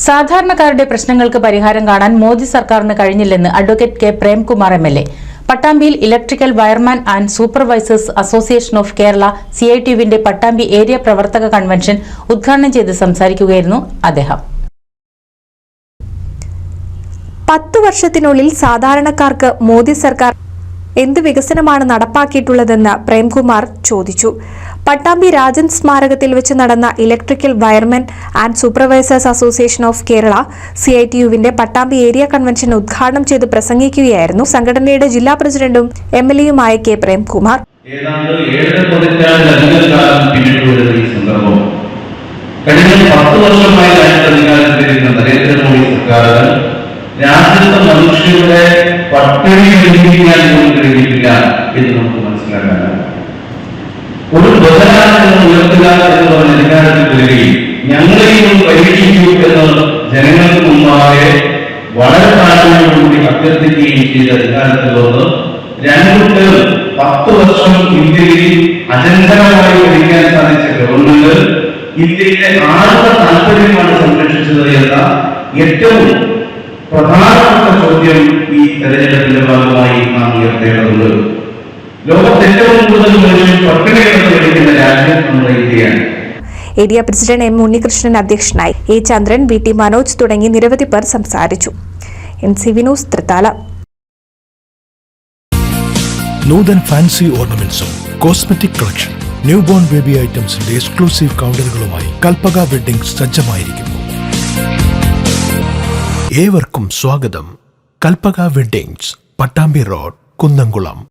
സാധാരണക്കാരുടെ പ്രശ്നങ്ങൾക്ക് പരിഹാരം കാണാൻ മോദി സർക്കാരിന് കഴിഞ്ഞില്ലെന്ന് അഡ്വക്കേറ്റ് കെ പ്രേംകുമാർ എം.എൽ.എ. പട്ടാമ്പിയിൽ electrical wireman and supervisors association of Kerala CITUവിന്റെ പട്ടാമ്പി ഏരിയ പ്രവർത്തക കൺവെൻഷൻ ഉദ്ഘാടനം ചെയ്ത് സംസാരിക്കുകയായിരുന്നു അദ്ദേഹം. 10 വർഷത്തിനുള്ളിൽ സാധാരണക്കാർക്ക് മോദി സർക്കാർ എന്ത് വികസനമാണ് നടപ്പാക്കിയിട്ടുള്ളതെന്ന് പ്രേംകുമാർ ചോദിച്ചു. പട്ടാമ്പി രാജൻ സ്മാരകത്തിൽ വെച്ച് നടന്ന electrical wiremen and supervisors association of Kerala CITUവിന്റെ പട്ടാമ്പി ഏരിയ കൺവെൻഷൻ ഉദ്ഘാടനം ചെയ്ത് പ്രസംഗിക്കുകയായിരുന്നു സംഘടനയുടെ ജില്ലാ പ്രസിഡന്റും MLA-യുമായ കെ പ്രേംകുമാർ. രാജ്യത്തെ മനുഷ്യരുടെ പട്ടിണി ലംഘിക്കാൻ പോലും കഴിയില്ല എന്ന് നമുക്ക് മനസ്സിലാക്കാനാണ്. ഒരു ബദലാണെന്ന് ഉയർത്തുക എന്ന് പറഞ്ഞ അധികാരത്തിൽ വരികയും ഞങ്ങളെയും പരീക്ഷിക്കൂ എന്ന് ജനങ്ങൾക്ക് മുമ്പാകെ വളരെ താല്പര്യത്തോടുകൂടി അഭ്യർത്ഥിക്കുകയും ചെയ്ത അധികാരത്തിൽ വന്ന് 2 10 വർഷം ഇന്ത്യയിൽ അജന്തരമായി ഭരിക്കാൻ സാധിച്ച ഗവൺമെന്റ് ഇന്ത്യയിലെ ആരുടെ താല്പര്യമാണ് സംരക്ഷിച്ചത് എന്ന ഏറ്റവും പ്രധാനപ്പെട്ട ചോദ്യം ഈ തെരഞ്ഞെടുപ്പിന്റെ ഭാഗമായി നാം ഉയർത്തേണ്ടതുണ്ട്. ലോകത്ത് ഏറ്റവും കൂടുതൽ മനുഷ്യൻ പട്ടിണി കിടന്ന രാജ്യം നമ്മുടെ ഇന്ത്യയാണ്. Area president M. ഉണ്ണികൃഷ്ണൻ അധ്യക്ഷനായി. A. ചന്ദ്രൻ, VT മനോജ് തുടങ്ങി നിരവധി പേർ സംസാരിച്ചു. NCV news Thrithala. Nuthan fancy ഓർണമെന്റ്സും cosmetic collection, new born baby ഐറ്റംസിന്റെ എക്സ്ക്ലൂസീവ് കൗണ്ടറുകളുമായി കൽപ്പക വെഡ്ഡിംഗ് സജ്ജമായിരിക്കുന്നു. ഏവർക്കും സ്വാഗതം. Kalpaka weddings, Pattambi road, Kunnamkulam.